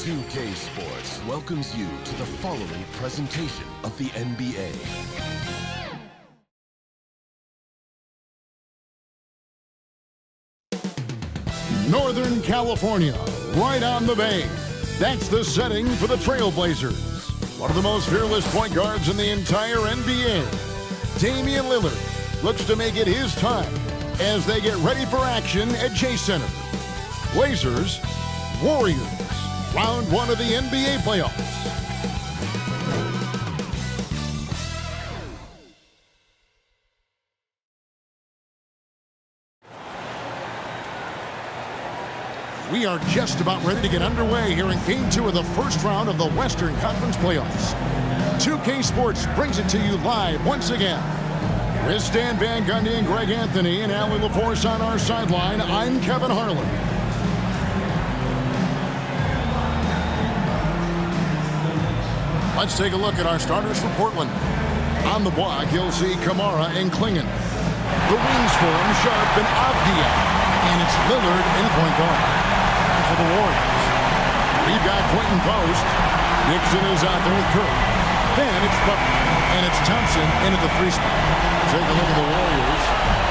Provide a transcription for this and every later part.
2K Sports welcomes you to the following presentation of the NBA. Northern California, right on the bay. That's the setting for the TRAILBLAZERS. One of the most fearless point guards in the entire NBA. Damian Lillard looks to make it his time as they get ready for action at Chase Center. Blazers, Warriors, round one of the NBA playoffs. We are just about ready to get underway here in Game 2 of the first round of the Western Conference playoffs. 2K Sports brings it to you live once again. With Stan Van Gundy and Greg Anthony and Allie LaForce on our sideline, I'm Kevin Harlan. Let's take a look at our starters for Portland. On the block, you'll see Kamara and Klingon. The wings for him, Sharp and Avdia. And it's Lillard in point guard. For the Warriors, we've got Quentin Post. Dixon is out there with Curry. Then it's Butler. And it's Thompson into the three spot. Take a look at the Warriors.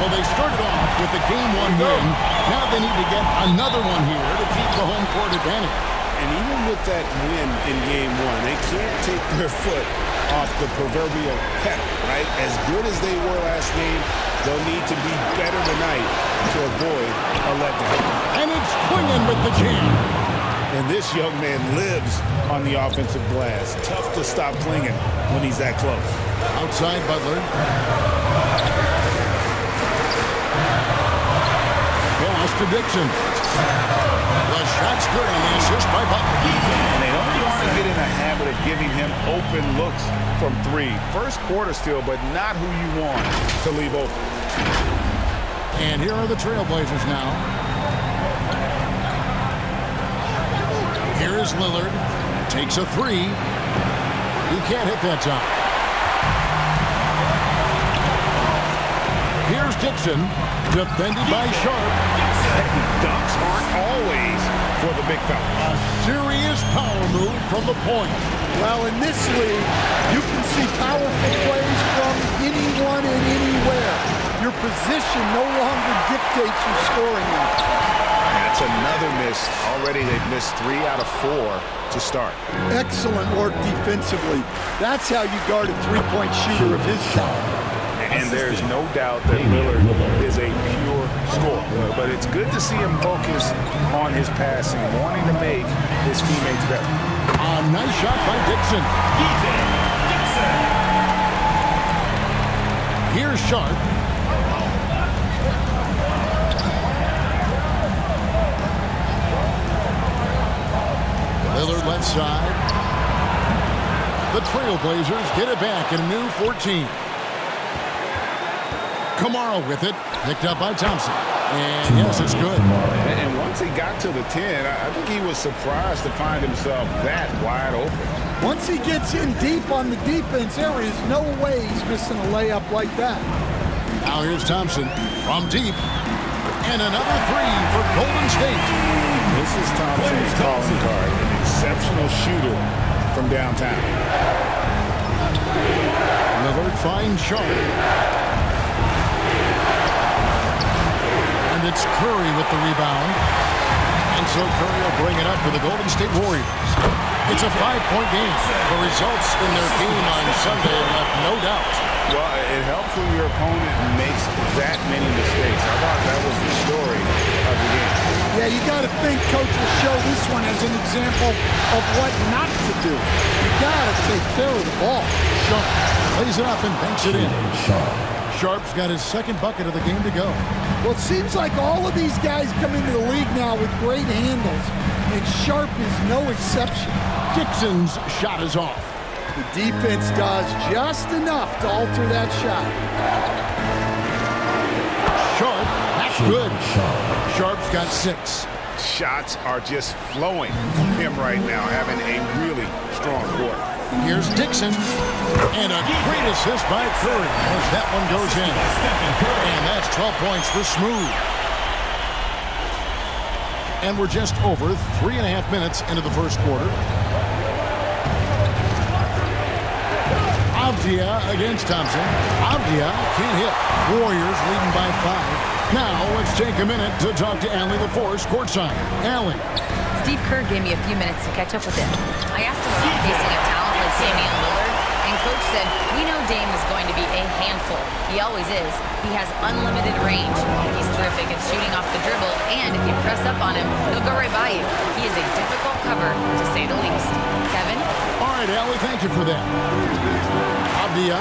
Well, they started off with a Game 1 win. Now they need to get another one here to keep the home court advantage. And even with that win in Game 1, they can't take their foot off the proverbial pedal, right? As good as they were last game, they'll need to be better tonight to avoid a letdown. And it's Klingon with the jam. And this young man lives on the offensive glass. Tough to stop Klingon when he's that close. Outside Butler. Pass to Dixon. The shot's good on the assist by Butler. And they don't want to get in the habit of giving him open looks from three. First quarter still, but not who you want to leave open. And here are the Trailblazers now. Here is Lillard. Takes a three. He can't hit that time. Here's Dixon. Defended by Sharp. Dunks aren't always for the big fella. A serious power move from the point. Well, in this league, you can see powerful plays from anyone and anywhere. Your position no longer dictates your scoring rate. That's another miss. Already they've missed 3 out of 4 to start. Excellent work defensively. That's how you guard a three-point shooter of his caliber. And there's no doubt that Lillard is a pure scorer. But it's good to see him focus on his passing, wanting to make his teammates better. A nice shot by Dixon. Here's Sharp. Lillard left side. The Trailblazers get it back in a new 14. Kamara with it. Picked up by Thompson. And yes, it's good. And once he got to the 10, I think he was surprised to find himself that wide open. Once he gets in deep on the defense, there is no way he's missing a layup like that. Now here's Thompson from deep. And another three for Golden State. This is Thompson's calling card. An exceptional shooter from downtown. Lillard finds Sharp. And it's Curry with the rebound. And so Curry will bring it up for the Golden State Warriors. It's a 5-point game. The results in their game on Sunday left no doubt. Well, it helps when your opponent makes that many mistakes. I thought that was the story of the game. Yeah, you got to think coach will show this one as an example of what not to do. You got to take care of the ball. Sharp lays it up and banks it in. Sharp's got his second bucket of the game to go. Well, it seems like all of these guys come into the league now with great handles, and Sharp is no exception. Dixon's shot is off. The defense does just enough to alter that shot. Sharp, that's good. Sharp's got 6. Shots are just flowing from him right now, having a really strong quarter. Here's Dixon. And a great assist by Curry as that one goes in. And that's 12 points for Smooth. And we're just over 3.5 minutes into the first quarter. Avdia against Thompson. Avdia can't hit. Warriors leading by 5. Now let's take a minute to talk to Allie LaForce courtside. Allie. Steve Kerr gave me a few minutes to catch up with him. I asked him about facing a talent like Damian Lillard, and Coach said, we know Dame is going to be a handful. He always is. He has unlimited range. He's terrific at shooting off the dribble, and if you press up on him, he'll go right by you. He is a difficult cover, to say the least. Kevin? All right, Allie, thank you for that. Avdia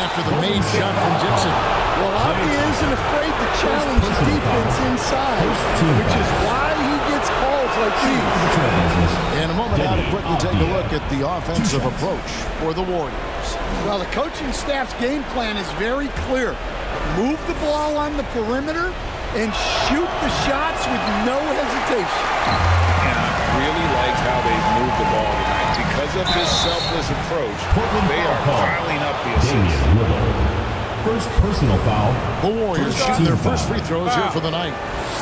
after the made shot from Dixon. Well, Avdia isn't afraid to challenge the defense inside, which is why he gets calls like these. In a moment now to quickly take a look at the offensive approach for the Warriors. Well, the coaching staff's game plan is very clear. Move the ball on the perimeter and shoot the shots with no hesitation. And I really liked how they moved the ball tonight. Because of this selfless approach, they are piling up the assists. First personal foul. The Warriors shooting their first free throws here for the night.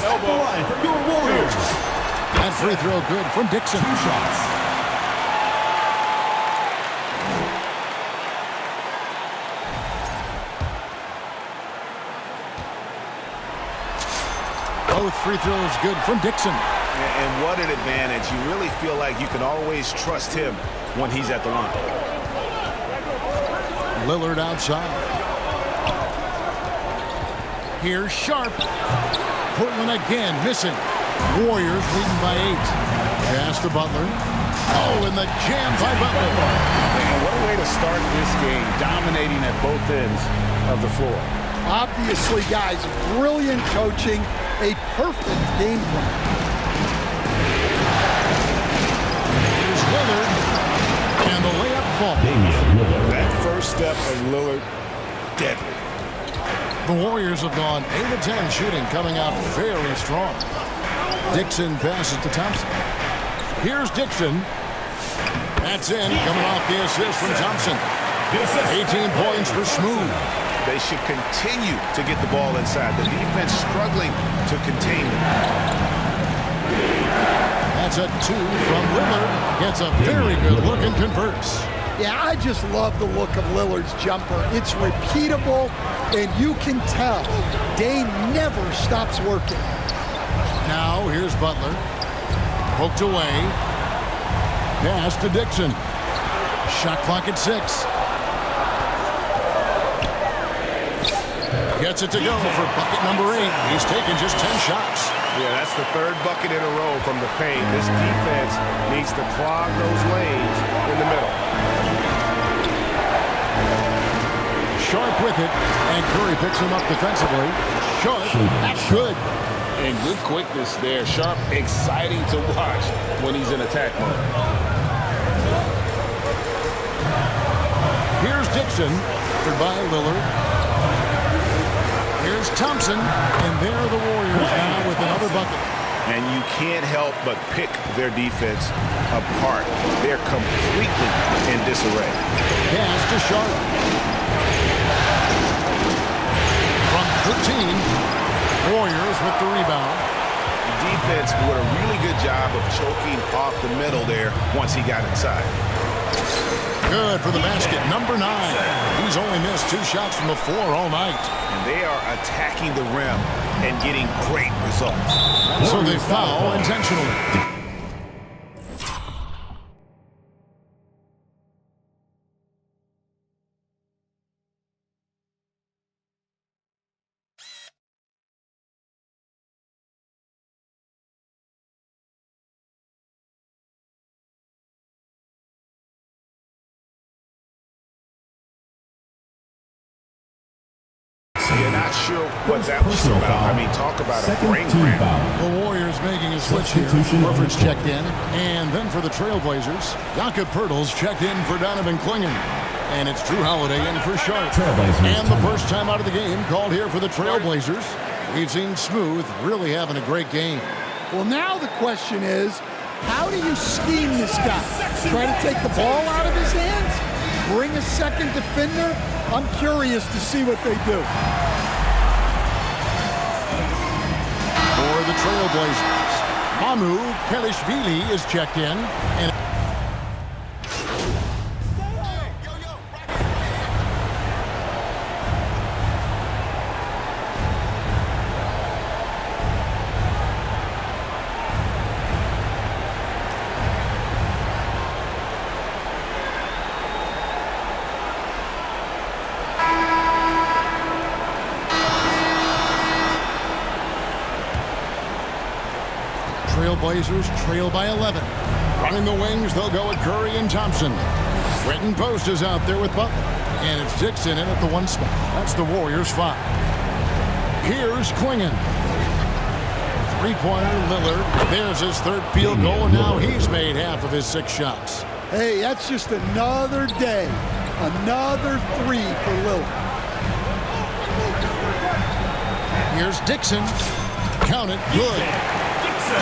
Elbow. Your Warriors. That free throw good from Dixon. 2 shots. Both free throws good from Dixon. And what an advantage. You really feel like you can always trust him when he's at the line. Lillard outside. Here's Sharp. Portland again missing. Warriors leading by 8. Pass to Butler. Oh, and the jam by Butler. And what a way to start this game, dominating at both ends of the floor. Obviously, guys, brilliant coaching, a perfect game plan. Here's Lillard. And the layup falls. That first step of Lillard, deadly. The Warriors have gone 8 of 10 shooting, coming out very strong. Dixon passes to Thompson. Here's Dixon. That's in, coming off the assist from Thompson. 18 points for Smooth. They should continue to get the ball inside. The defense struggling to contain them. That's a 2 from Lillard. Gets a very good look and converts. Yeah, I just love the look of Lillard's jumper. It's repeatable, and you can tell Dame never stops working. Now, here's Butler. Poked away. Pass to Dixon. Shot clock at 6. Gets it to go for bucket number 8. He's taken just 10 shots. Yeah, that's the third bucket in a row from the paint. This defense needs to clog those lanes in the middle. Sharp with it, and Curry picks him up defensively. Sharp, that's good. And good quickness there. Sharp, exciting to watch when he's in attack mode. Here's Dixon, covered by Lillard. Here's Thompson, and there are the Warriors now with another bucket. And you can't help but pick their defense apart. They're completely in disarray. Pass to Sharp. From 13, Warriors with the rebound. The defense did a really good job of choking off the middle there once he got inside. Good for the basket, number 9. He's only missed 2 shots from the floor all night. And they are attacking the rim and getting great results. So they foul intentionally. You're not sure what that was about. I mean, talk about a brain cramp. The Warriors making a switch here. Horford's checked in. And then for the Trailblazers, Jakob Poeltl's checked in for Donovan Clingan. And it's Drew Holiday in for Sharp. And the first time out of the game called here for the Trailblazers. We've seen Smooth really having a great game. Well, now the question is, how do you scheme this guy? Try to take the ball out of his hands? Bring a second defender? I'm curious to see what they do. For the Trailblazers, Mamu Kelishvili is checked in. And Trailblazers trail by 11. Running the wings, they'll go with Curry and Thompson. Britton Post is out there with Butler. And it's Dixon in at the 1 spot. That's the Warriors 5. Here's Klingon. Three-pointer, Lillard. There's his 3rd field goal, and now he's made half of his 6 shots. Hey, that's just another day. Another 3 for Lillard. Here's Dixon. Count it. Good.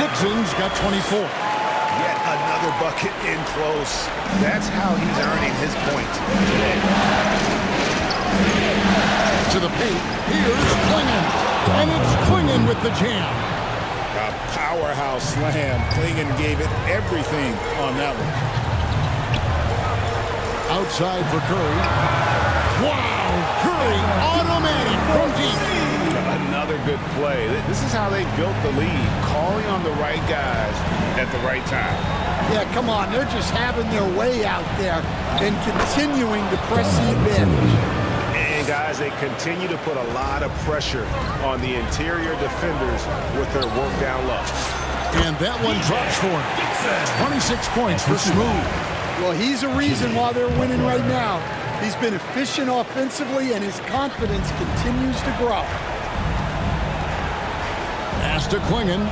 Dixon's got 24. Yet another bucket in close. That's how he's earning his points today. To the paint. Here's Klingon. And it's Klingon with the jam. A powerhouse slam. Klingon gave it everything on that one. Outside for Curry. Wow! Curry automatic from deep. Another good play. This is how they built the lead, calling on the right guys at the right time. Yeah, come on. They're just having their way out there and continuing to press the advantage. And, guys, they continue to put a lot of pressure on the interior defenders with their work down low. And that one drops for him. 26 points for Smooth. Well, he's a reason why they're winning right now. He's been efficient offensively, and his confidence continues to grow. Pass to Klingon.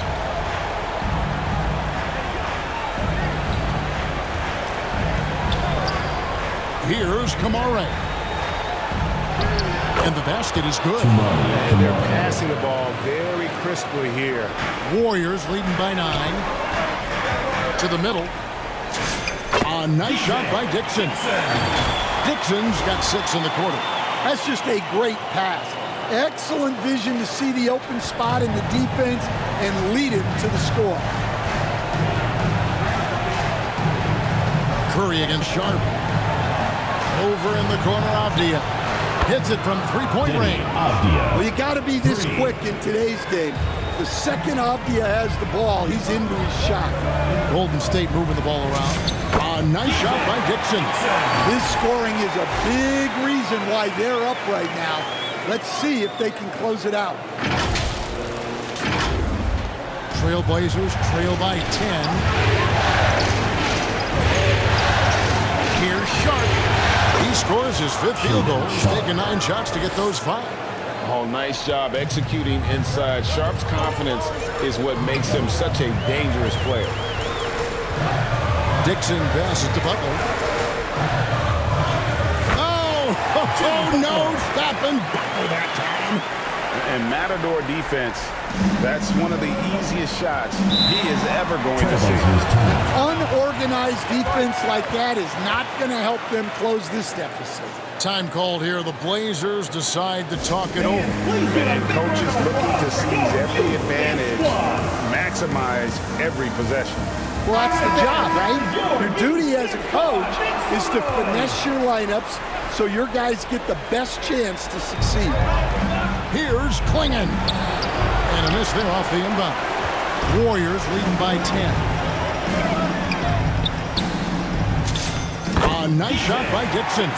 Here's Kamare. And the basket is good. And they're passing the ball very crisply here. Warriors leading by 9. To the middle. A nice shot by Dixon. Dixon's got 6 in the quarter. That's just a great pass. Excellent vision to see the open spot in the defense and lead him to the score. Curry against Sharp. Over in the corner, Avdia. Hits it from 3-point range. Well, you got to be this quick in today's game. The second Avdia has the ball, he's into his shot. Golden State moving the ball around. A nice shot by Dixon. This scoring is a big reason why they're up right now. Let's see if they can close it out. Trailblazers trail by 10. Here's Sharp. He scores his 5th field goal. He's taken 9 shots to get those 5. Oh, nice job executing inside. Sharp's confidence is what makes him such a dangerous player. Dixon passes to Butler. Oh, no, stopping Butler that time. And Matador defense, that's one of the easiest shots he is ever going to see. Unorganized defense like that is not going to help them close this deficit. Time called here. The Blazers decide to talk it over. And coaches looking to seize every advantage, maximize every possession. Well, that's the job, right? Your duty as a coach is to finesse your lineups so your guys get the best chance to succeed. Here's Klingon. And a miss there off the inbound. Warriors leading by 10. A nice shot by Dixon.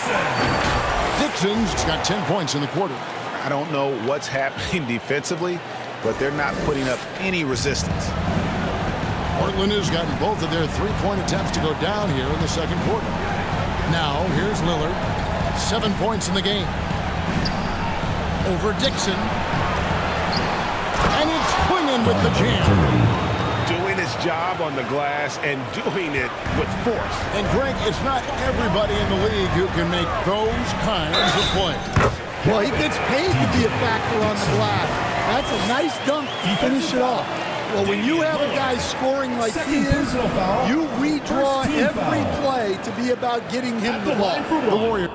Dixon's got 10 points in the quarter. I don't know what's happening defensively, but they're not putting up any resistance. Portland has gotten both of their 3-point attempts to go down here in the second quarter. Now, here's Lillard. 7 points in the game. Over Dixon. And it's Klingon with the jam. Doing his job on the glass and doing it with force. And Greg, it's not everybody in the league who can make those kinds of plays. Well, he gets paid to be a factor on the glass. That's a nice dunk to finish it off. Well, when you have a guy scoring like he is, you redraw every play to be about getting him the ball. The Warriors.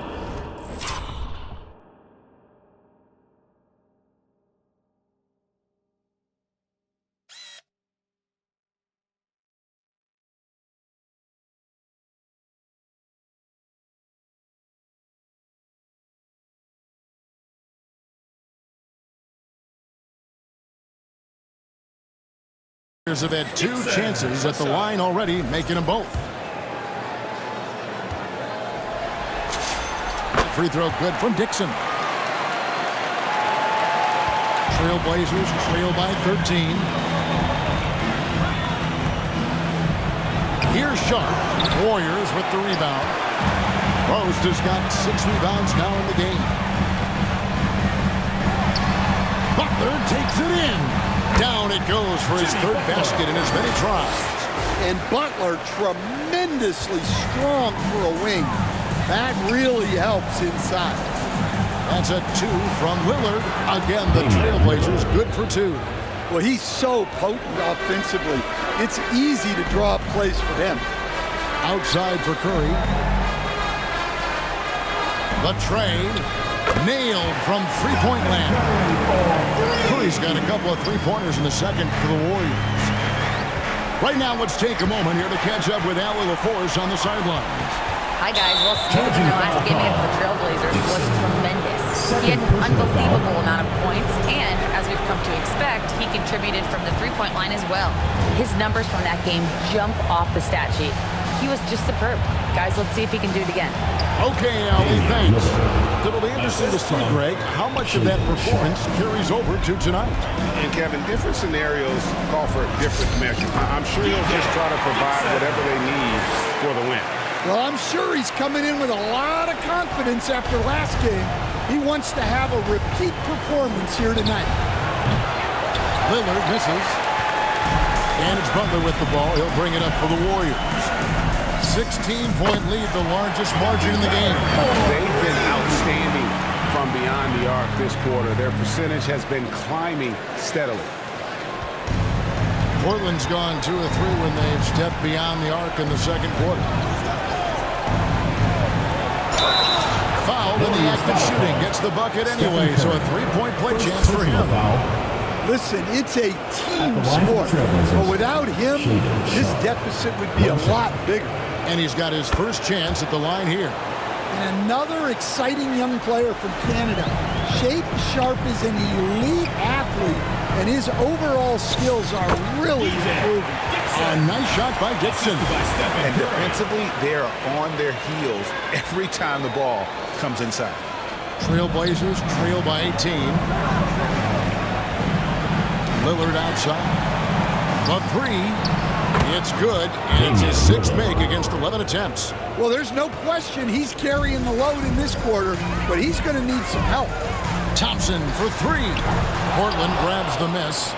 have had 2 chances at the line already, making them both. Free throw good from Dixon. Trailblazers trail by 13. Here's Sharp. Warriors with the rebound. Post has got 6 rebounds now in the game. Butler takes it in. Down it goes for his 3rd basket in as many tries. And Butler tremendously strong for a wing. That really helps inside. That's a 2 from Lillard. Again, the Trailblazers good for 2. Well, he's so potent offensively. It's easy to draw up plays for him. Outside for Curry. The trade. Nailed from three-point land. Curry's got a couple of three-pointers in the second for the Warriors. Right now, let's take a moment here to catch up with Allie LaForce on the sidelines. Hi, guys. Well, Steve in their last game against the Trailblazers was tremendous. He had an unbelievable amount of points, and as we've come to expect, he contributed from the three-point line as well. His numbers from that game jump off the stat sheet. He was just superb. Guys, let's see if he can do it again. Okay, Allie, thanks. It'll be interesting to see, Greg, how much of that performance carries over to tonight. And, Kevin, different scenarios call for a different measure. I'm sure he'll just try to provide whatever they need for the win. Well, I'm sure he's coming in with a lot of confidence after last game. He wants to have a repeat performance here tonight. Lillard misses. And it's Butler with the ball. He'll bring it up for the Warriors. 16-point lead, the largest margin in the game. They've been outstanding from beyond the arc this quarter. Their percentage has been climbing steadily. Portland's gone 2 of 3 when they've stepped beyond the arc in the second quarter. Fouled in the act of shooting. Gets the bucket anyway, so a 3-point play chance for him. Listen, it's a team sport, but without him, this deficit would be a lot bigger. And he's got his first chance at the line here. And another exciting young player from Canada. Shape Sharp is an elite athlete, and his overall skills are really improving. A nice shot by Dixon. And defensively, they are on their heels every time the ball comes inside. Trailblazers trail by 18. Lillard outside. The 3. It's good, and it's his 6th make against 11 attempts. Well, there's no question he's carrying the load in this quarter, but he's going to need some help. Thompson for 3. Portland grabs the miss.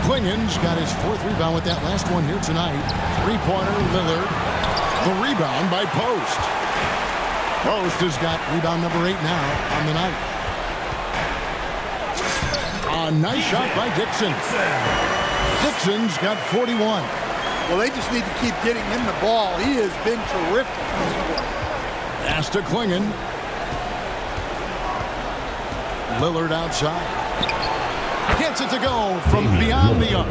Klingen's got his 4th rebound with that last one here tonight. 3-pointer, Lillard. The rebound by Post. Post has got rebound number 8 now on the night. A nice shot by Dixon. Dixon's got 41. Well, they just need to keep getting him the ball. He has been terrific. Pass to Klingen. Lillard outside. Gets it to go from beyond the arc.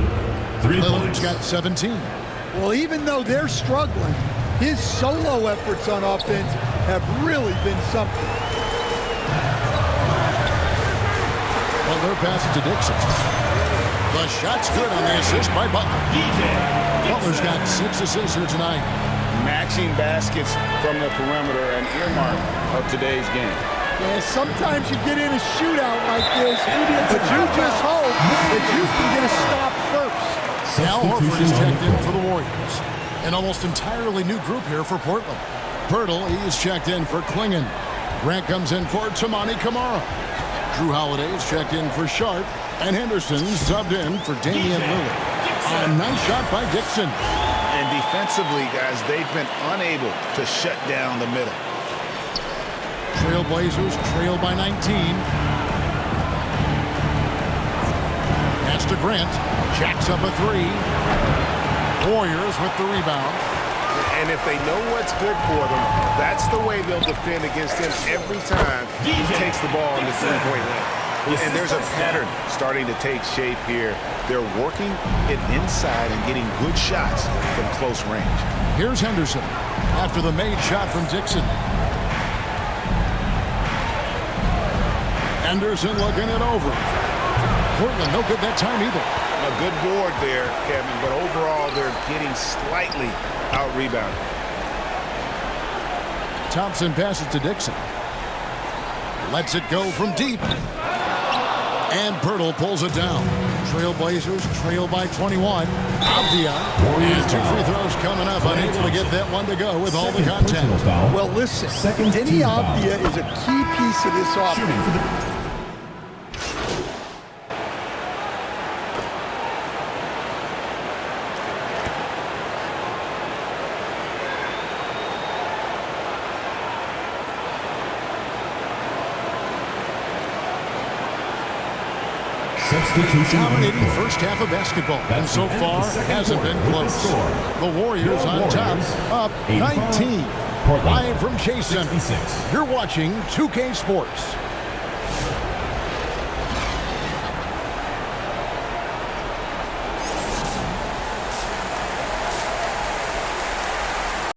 Lillard's got 17. Well, even though they're struggling, his solo efforts on offense have really been something. Butler passes to Dixon. The shot's good on the assist by Butler. Butler's got 6 assists here tonight. Matching baskets from the perimeter, an earmark of today's game. Yeah, sometimes you get in a shootout like this, but you just hope that you can get a stop first. Al Horford is checked in for the Warriors. An almost entirely new group here for Portland. Pirtle, he is checked in for Klingen. Grant comes in for Tamani Kamara. Drew Holiday is checked in for Sharp. And Henderson's subbed in for Damian Lillard. A nice shot by Dixon. And defensively, guys, they've been unable to shut down the middle. Trailblazers trail by 19. Pass to Grant. Jacks up a 3. Warriors with the rebound. And if they know what's good for them, that's the way they'll defend against him every time he takes the ball in the three-point line. And there's a pattern starting to take shape here. They're working it inside and getting good shots from close range. Here's Henderson after the made shot from Dixon. Henderson looking it over. Portland no good that time either. Now A good board there, Kevin, but overall they're getting slightly out-rebounded. Thompson passes to Dixon. Lets it go from deep. And Pirtle pulls it down. Trailblazers trail by 21. Avdia. And 2 free throws coming up. Unable to get that one to go with all the contact. Well, listen, Denny Avdia is a key piece of this offense. Dominating first half of basketball, and so far hasn't been close. The Warriors on top, up 19. Live from Chase Center, you're watching 2K Sports.